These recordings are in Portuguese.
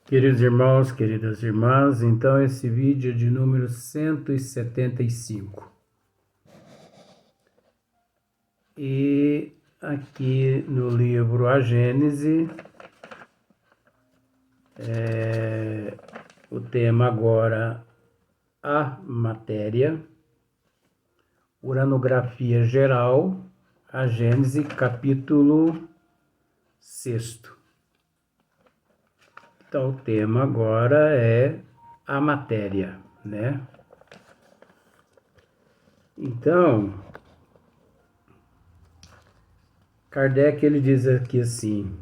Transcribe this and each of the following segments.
Queridos irmãos, queridas irmãs, então esse vídeo é de número 175. E aqui no livro A Gênese, o tema agora, a matéria, uranografia geral, a Gênese, capítulo 6º. Então, o tema agora é a matéria, né? Então, Kardec, ele diz aqui assim: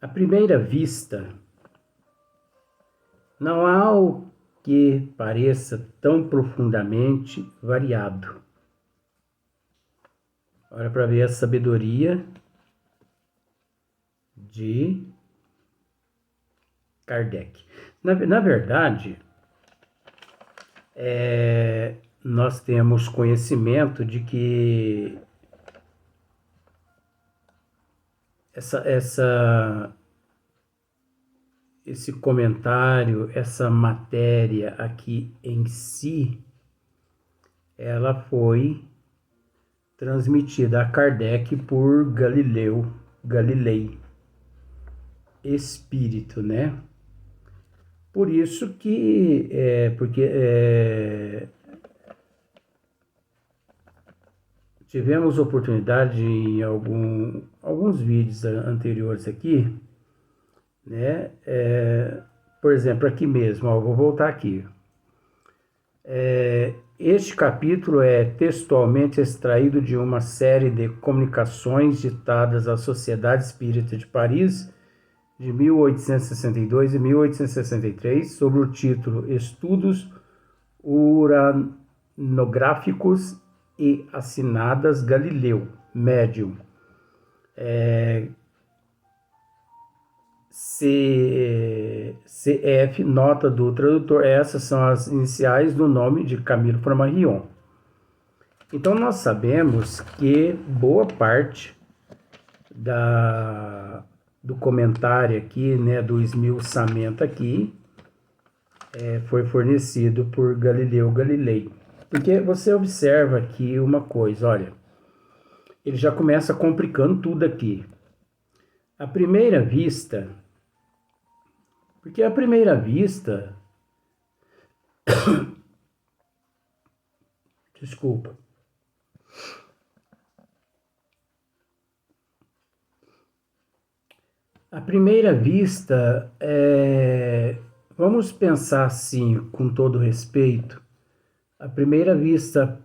à primeira vista, não há o que pareça tão profundamente variado. Olha para ver a sabedoria de Kardec. Na verdade, nós temos conhecimento de que esse comentário, essa matéria aqui em si, ela foi transmitida a Kardec por Galilei, espírito, né? Por isso que, tivemos oportunidade em alguns vídeos anteriores aqui, né? Por exemplo, aqui mesmo, ó, vou voltar aqui. Este capítulo é textualmente extraído de uma série de comunicações ditadas à Sociedade Espírita de Paris de 1862 e 1863, sob o título Estudos Uranográficos e Assinadas Galileu, Médium. CF, nota do tradutor, essas são as iniciais do nome de Camilo Flammarion. Então nós sabemos que boa parte do comentário aqui, né, do esmiuçamento aqui, foi fornecido por Galileu Galilei. Porque você observa aqui uma coisa, olha, ele já começa complicando tudo aqui. À primeira vista, porque à primeira vista, desculpa, à primeira vista, vamos pensar assim, com todo respeito, à primeira vista,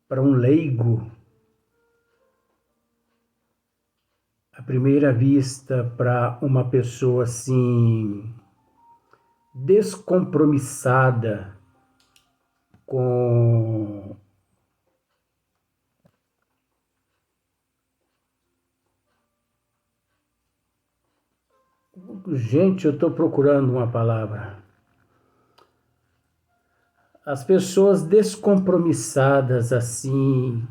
para um leigo, à primeira vista, para uma pessoa assim, descompromissada com gente, eu estou procurando uma palavra. As pessoas descompromissadas assim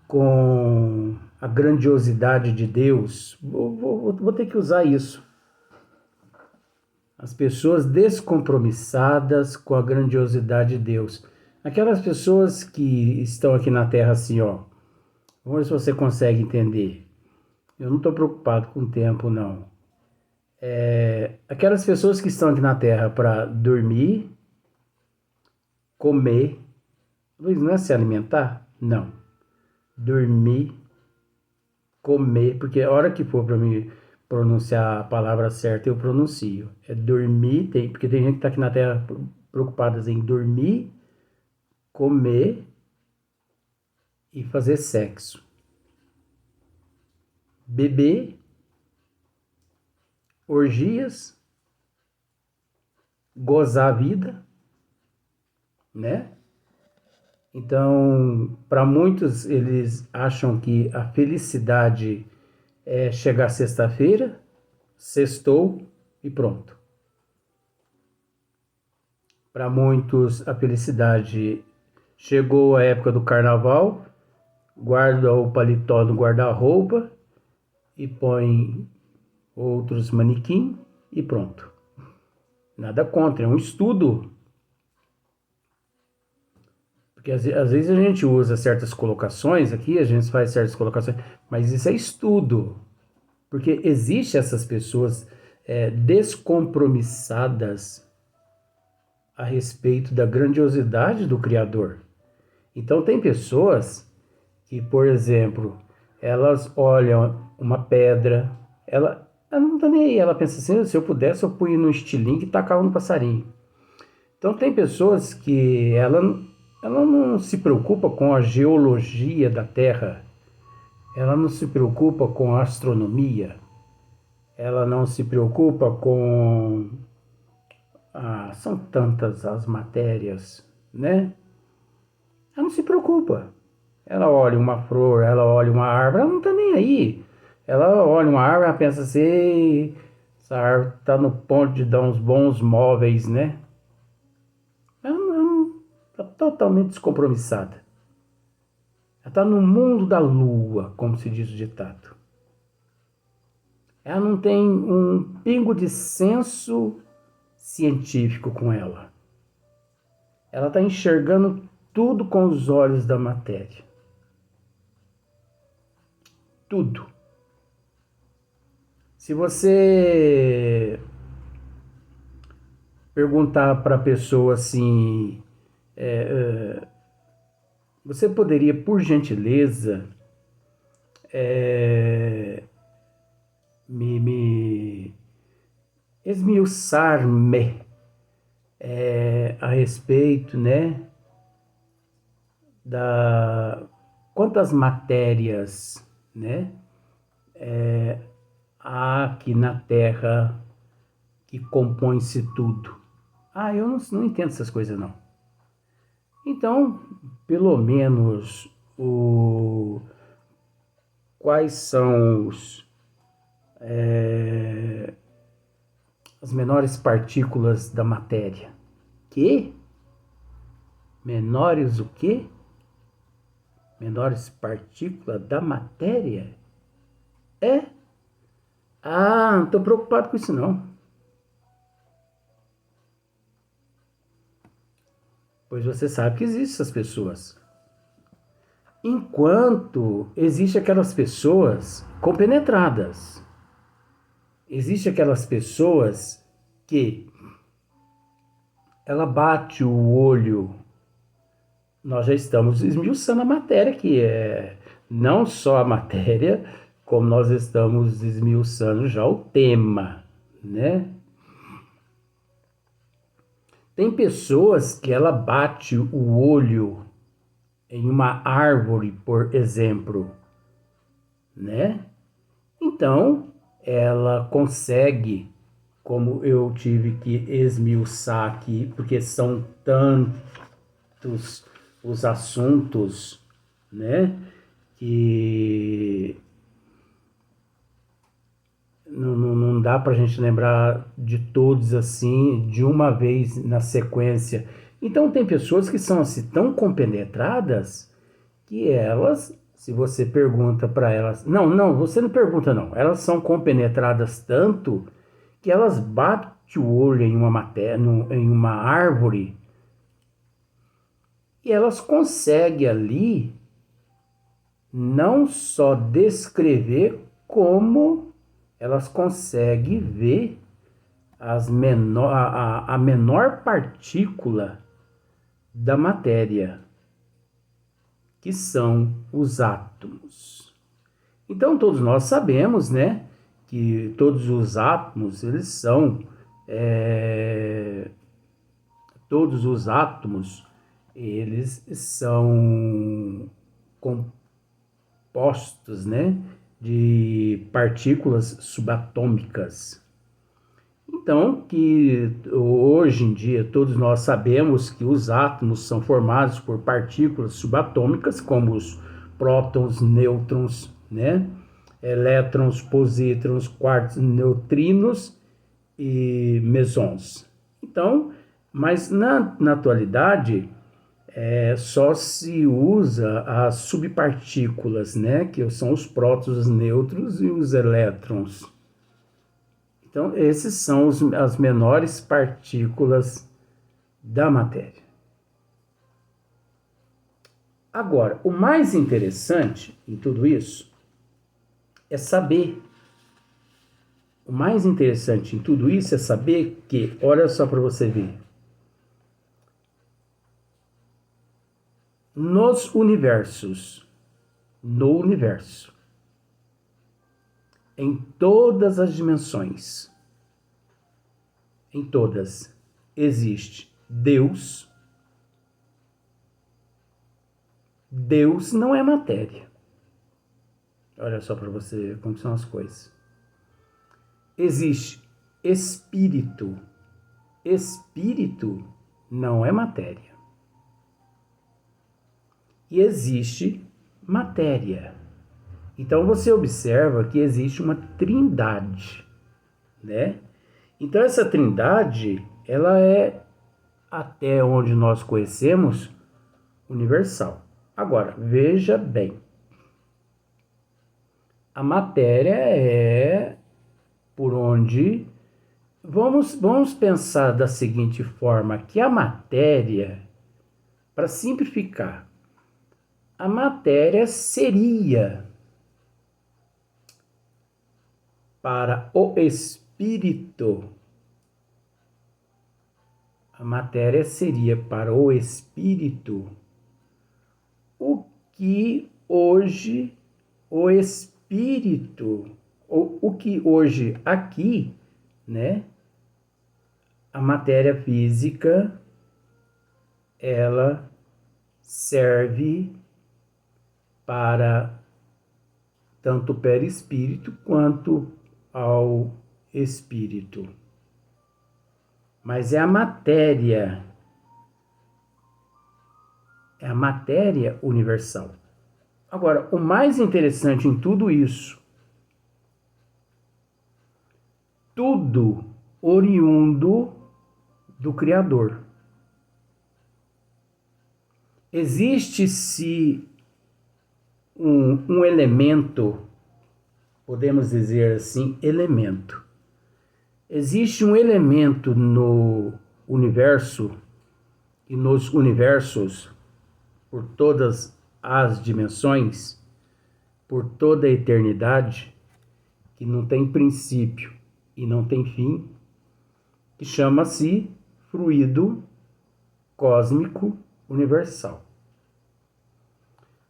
com a grandiosidade de Deus, vou ter que usar isso. As pessoas descompromissadas com a grandiosidade de Deus. Aquelas pessoas que estão aqui na Terra assim, ó. Vamos ver se você consegue entender. Eu não estou preocupado com o tempo, não. Aquelas pessoas que estão aqui na Terra para dormir, comer. Luiz, não é se alimentar? Não. Dormir, comer, porque a hora que for para mim pronunciar a palavra certa, eu pronuncio. É dormir, porque tem gente que está aqui na Terra preocupada em dormir, comer e fazer sexo. Beber, orgias, gozar a vida, né? Então, para muitos, eles acham que a felicidade é chegar sexta-feira, sextou e pronto. Para muitos, a felicidade chegou a época do carnaval, guarda o paletó no guarda-roupa e põe outros manequim e pronto. Nada contra, é um estudo. Porque às vezes a gente usa certas colocações aqui, a gente faz certas colocações, mas isso é estudo. Porque existe essas pessoas descompromissadas a respeito da grandiosidade do Criador. Então tem pessoas que, por exemplo, elas olham uma pedra, ela não tá nem aí, ela pensa assim, se eu pudesse eu punha no estilingue e tacava no passarinho. Então tem pessoas que ela não se preocupa com a geologia da Terra, ela não se preocupa com a astronomia, ela não se preocupa com... são tantas as matérias, né? Ela não se preocupa. Ela olha uma flor, ela olha uma árvore, ela não tá nem aí. Ela olha uma árvore, ela pensa assim, essa árvore tá no ponto de dar uns bons móveis, né? Ela tá totalmente descompromissada. Ela tá no mundo da lua, como se diz o ditado. Ela não tem um pingo de senso científico com ela. Ela está enxergando tudo com os olhos da matéria. Tudo. Se você perguntar para a pessoa assim, você poderia, por gentileza, me esmiuçar-me a respeito, né, da quantas matérias, né, há aqui na Terra que compõe-se tudo. Eu não entendo essas coisas não. Então, pelo menos quais são as menores partículas da matéria? Que? Menores o quê? Menores partículas da matéria? Não estou preocupado com isso não. Pois você sabe que existem essas pessoas. Enquanto existe aquelas pessoas compenetradas. Existe aquelas pessoas que ela bate o olho. Nós já estamos esmiuçando a matéria, que é não só a matéria, como nós estamos esmiuçando já o tema, né? Tem pessoas que ela bate o olho em uma árvore, por exemplo, né? Então, ela consegue, como eu tive que esmiuçar aqui, porque são tantos os assuntos, né? Que não dá para a gente lembrar de todos assim, de uma vez na sequência. Então tem pessoas que são assim tão compenetradas que elas, se você pergunta para elas, não, você não pergunta não, elas são compenetradas tanto que elas batem o olho em uma matéria, em uma árvore e elas conseguem ali não só descrever, como elas conseguem ver a menor partícula da matéria, que são os átomos. Então todos nós sabemos, né, que todos os átomos, eles são todos os átomos, eles são compostos, né, de partículas subatômicas. Então, que hoje em dia todos nós sabemos que os átomos são formados por partículas subatômicas, como os prótons, nêutrons, né, elétrons, positrons, quarks, neutrinos e mesons. Então, mas na atualidade só se usa as subpartículas, né, que são os prótons, os nêutrons e os elétrons. Então, esses são as menores partículas da matéria. Agora, o mais interessante em tudo isso é saber. O mais interessante em tudo isso é saber que, olha só para você ver, nos universos, no universo, em todas as dimensões, em todas, existe Deus. Deus não é matéria. Olha só para você ver como são as coisas. Existe espírito. Espírito não é matéria. E existe matéria. Então você observa que existe uma trindade, né? Então essa trindade, ela é, até onde nós conhecemos, universal. Agora, veja bem. A matéria é por onde... Vamos pensar da seguinte forma, que a matéria, para simplificar, a matéria seria para o espírito. A matéria seria para o espírito o que hoje o espírito, o que hoje aqui, né? A matéria física, ela serve para tanto o perispírito quanto ao espírito. Mas é a matéria universal. Agora, o mais interessante em tudo isso, tudo oriundo do Criador. Existe-se um elemento, podemos dizer assim, elemento. Existe um elemento no universo e nos universos, por todas as dimensões, por toda a eternidade, que não tem princípio e não tem fim, que chama-se fluido cósmico universal.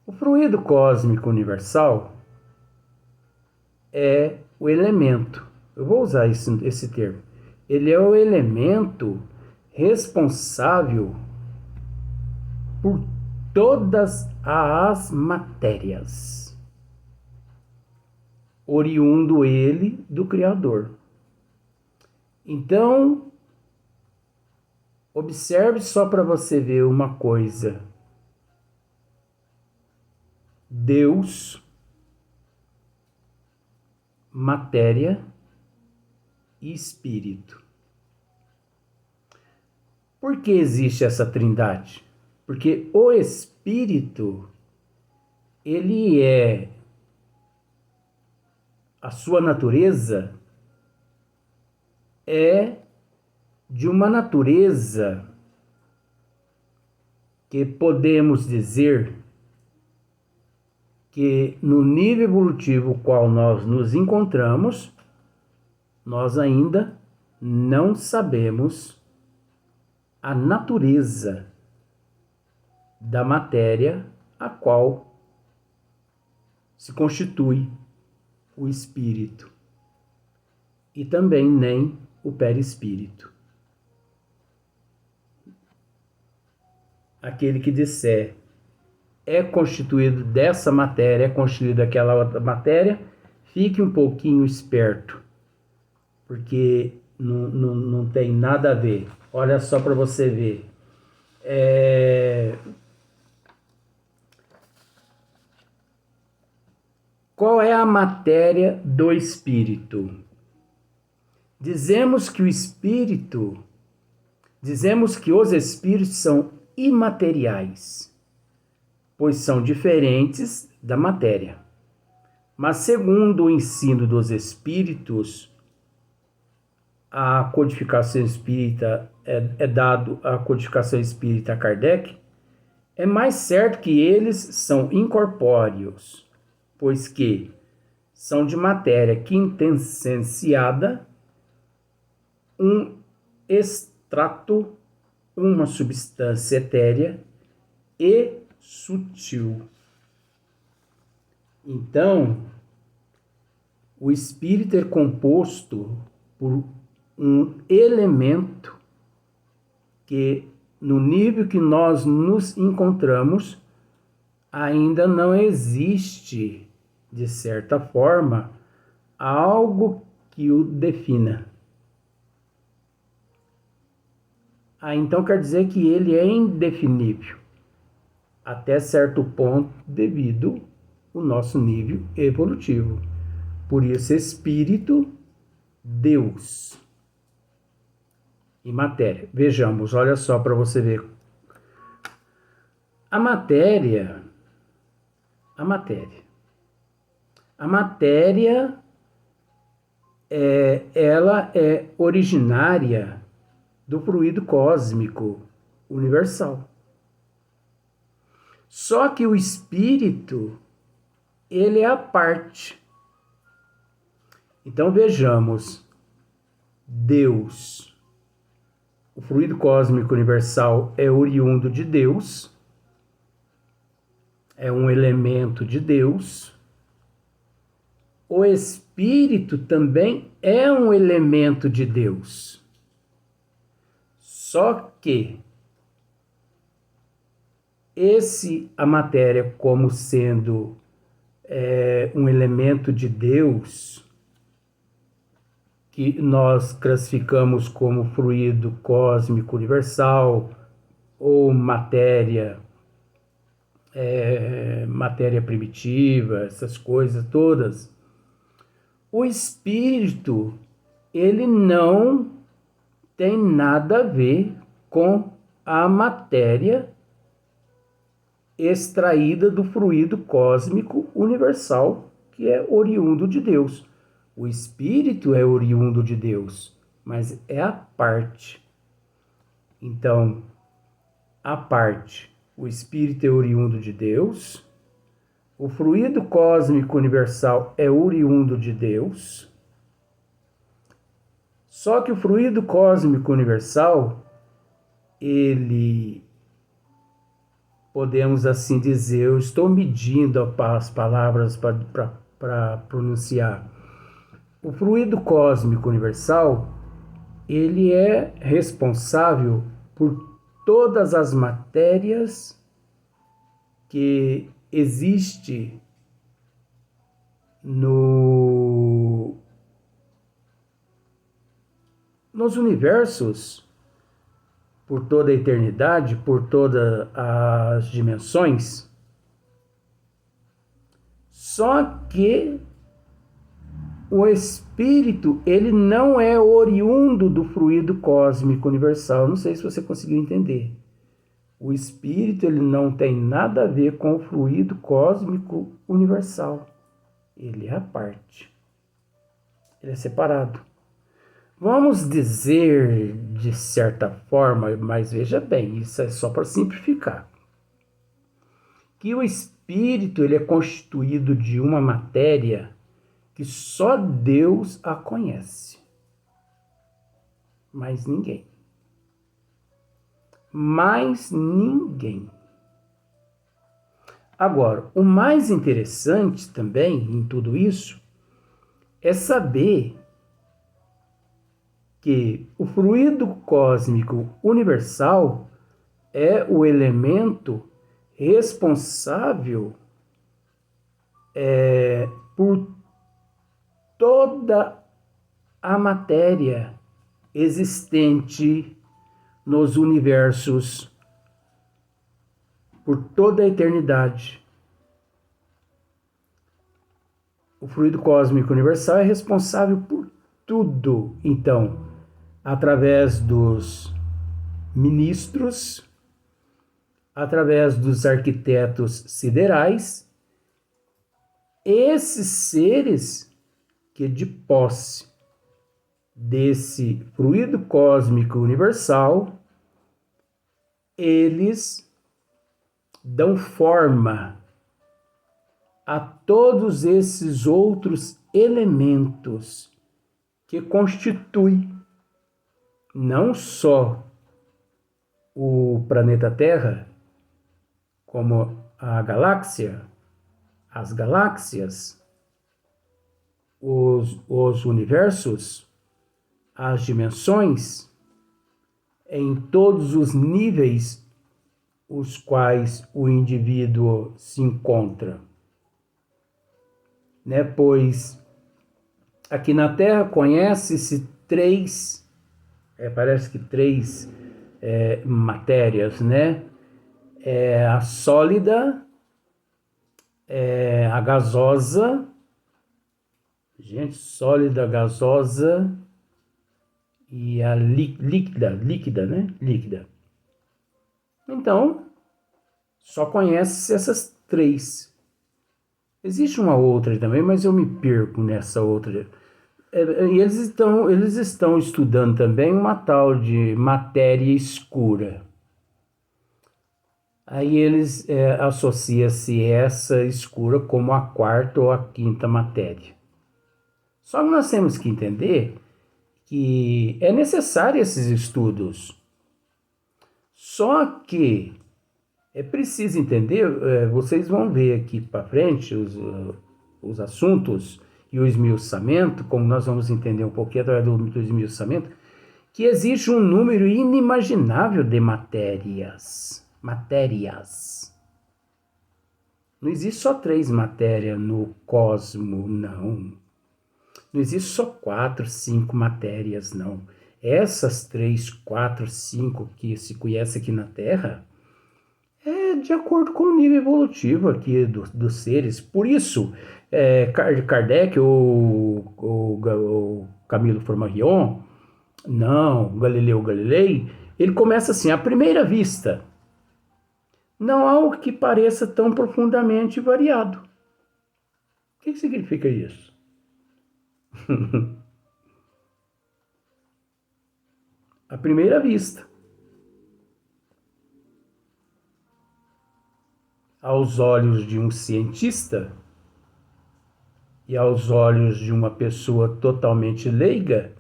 O fluido cósmico universal é o elemento, eu vou usar esse termo, ele é o elemento responsável por todas as matérias, oriundo ele do Criador. Então, observe só para você ver uma coisa. Deus, matéria e espírito. Por que existe essa trindade? Porque o espírito, ele é, a sua natureza é de uma natureza que podemos dizer que no nível evolutivo qual nós nos encontramos, nós ainda não sabemos a natureza da matéria a qual se constitui o espírito e também nem o perispírito. Aquele que disser é constituído dessa matéria, é constituído daquela outra matéria, fique um pouquinho esperto, porque não tem nada a ver. Olha só para você ver. Qual é a matéria do espírito? Dizemos que os espíritos são imateriais, pois são diferentes da matéria. Mas segundo o ensino dos espíritos, a codificação espírita é dado a codificação espírita a Kardec, é mais certo que eles são incorpóreos, pois que são de matéria quintessenciada, um extrato, uma substância etérea e sutil. Então, o espírito é composto por um elemento que, no nível que nós nos encontramos, ainda não existe, de certa forma, algo que o defina. Então quer dizer que ele é indefinível, até certo ponto, devido ao nosso nível evolutivo. Por isso, espírito, Deus e matéria. Vejamos, olha só para você ver. A matéria, ela é originária do fluido cósmico universal. Só que o espírito, ele é a parte. Então vejamos, Deus, o fluido cósmico universal é oriundo de Deus, é um elemento de Deus. O espírito também é um elemento de Deus. Só que a matéria como sendo um elemento de Deus, que nós classificamos como fluido cósmico universal ou matéria primitiva, essas coisas todas. O espírito, ele não tem nada a ver com a matéria extraída do fluido cósmico universal, que é oriundo de Deus. O espírito é oriundo de Deus, mas é a parte. Então, a parte, o espírito é oriundo de Deus, o fluido cósmico universal é oriundo de Deus. Só que o fluido cósmico universal, ele, podemos assim dizer, eu estou medindo as palavras para pronunciar. O fluido cósmico universal, ele é responsável por todas as matérias que existe nos universos, por toda a eternidade, por todas as dimensões. Só que o espírito, ele não é oriundo do fluido cósmico universal. Não sei se você conseguiu entender. O espírito, ele não tem nada a ver com o fluido cósmico universal. Ele é a parte. Ele é separado. Vamos dizer, de certa forma, mas veja bem, isso é só para simplificar, que o espírito, ele é constituído de uma matéria que só Deus a conhece. Mais ninguém. Mais ninguém. Agora, o mais interessante também em tudo isso é saber que o fluido cósmico universal é o elemento responsável por toda a matéria existente nos universos por toda a eternidade. O fluido cósmico universal é responsável por tudo. Então, através dos ministros, através dos arquitetos siderais, esses seres que de posse desse fluido cósmico universal, eles dão forma a todos esses outros elementos que constituem não só o planeta Terra, como a galáxia, as galáxias, os universos, as dimensões, em todos os níveis os quais o indivíduo se encontra, né? Pois aqui na Terra conhece-se parece que três matérias, né? A sólida, a gasosa, sólida, gasosa e a líquida, né? Líquida. Então, só conhece essas três. Existe uma outra também, mas eu me perco nessa outra. E eles estão estudando também uma tal de matéria escura. Aí eles associam-se essa escura como a quarta ou a quinta matéria. Só que nós temos que entender que é necessário esses estudos. Só que é preciso entender, vocês vão ver aqui para frente os assuntos e o esmiuçamento, como nós vamos entender um pouquinho através do esmiuçamento, que existe um número inimaginável de matérias. Não existe só 3 matérias no cosmo, não. Não existe só 4, 5 matérias, não. Essas 3, 4, 5 que se conhece aqui na Terra é de acordo com o nível evolutivo aqui dos seres. Por isso, Kardec ou Camilo Flammarion, não, Galileu Galilei, ele começa assim: à primeira vista, não há o que pareça tão profundamente variado. O que significa isso? À primeira vista. Aos olhos de um cientista e aos olhos de uma pessoa totalmente leiga,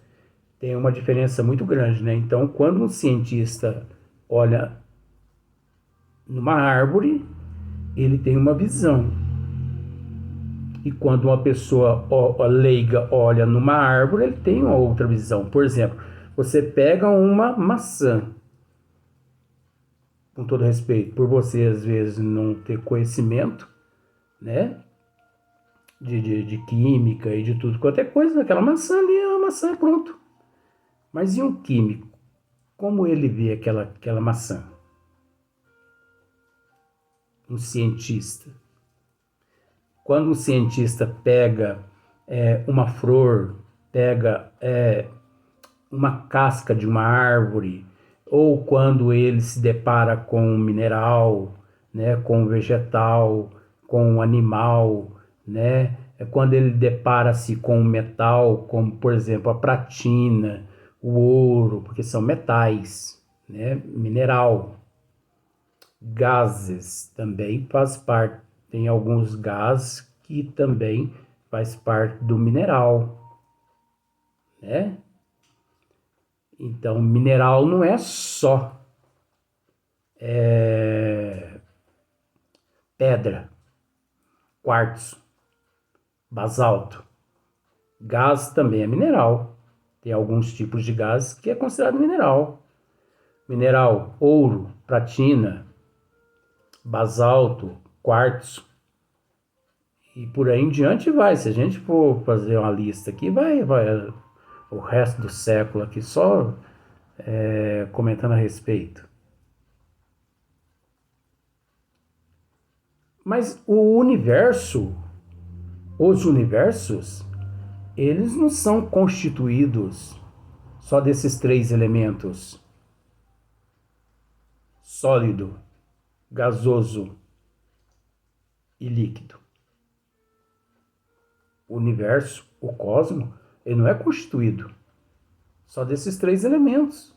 tem uma diferença muito grande, né? Então, quando um cientista olha numa árvore, ele tem uma visão. E quando uma pessoa leiga olha numa árvore, ele tem uma outra visão. Por exemplo, você pega uma maçã, com todo respeito, por você às vezes não ter conhecimento, né? De química e de tudo, qualquer coisa, aquela maçã ali é uma maçã, pronto. Mas e um químico? Como ele vê aquela maçã? Um cientista. Quando um cientista pega uma flor, pega uma casca de uma árvore, ou quando ele se depara com um mineral, né, com um vegetal, com um animal, né, quando ele depara-se com um metal, como por exemplo a platina, o ouro, porque são metais, né, mineral. Gases também faz parte, tem alguns gases que também faz parte do mineral, né? Então, mineral não é só pedra, quartzo, basalto. Gás também é mineral. Tem alguns tipos de gás que é considerado mineral. Mineral, ouro, platina, basalto, quartzo. E por aí em diante vai. Se a gente for fazer uma lista aqui, vai o resto do século aqui só comentando a respeito. Mas os universos, eles não são constituídos só desses 3 elementos: sólido, gasoso e líquido. O universo, o cosmos, ele não é constituído Só desses 3 elementos.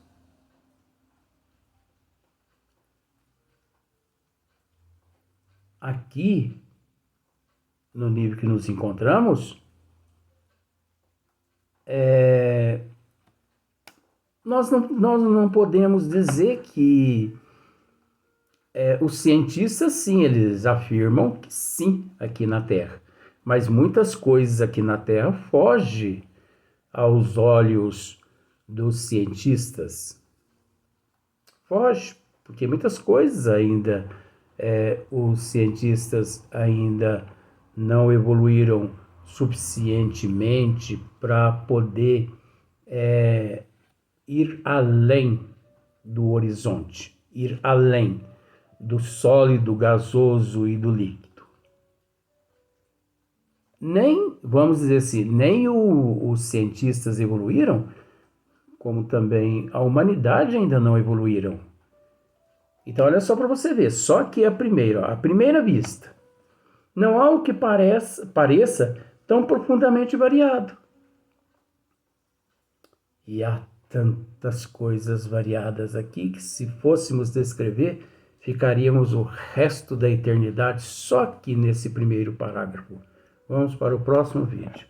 Aqui, no nível que nos encontramos, nós não podemos dizer que os cientistas, sim, eles afirmam que sim, aqui na Terra. Mas muitas coisas aqui na Terra fogem aos olhos dos cientistas. Foge, porque muitas coisas ainda os cientistas ainda não evoluíram suficientemente para poder ir além do horizonte, ir além do sólido, gasoso e do líquido. Nem, vamos dizer assim, nem os cientistas evoluíram, como também a humanidade ainda não evoluíram. Então, olha só para você ver, só que a primeira vista, não há o que pareça tão profundamente variado. E há tantas coisas variadas aqui que, se fôssemos descrever, ficaríamos o resto da eternidade só aqui nesse primeiro parágrafo. Vamos para o próximo vídeo.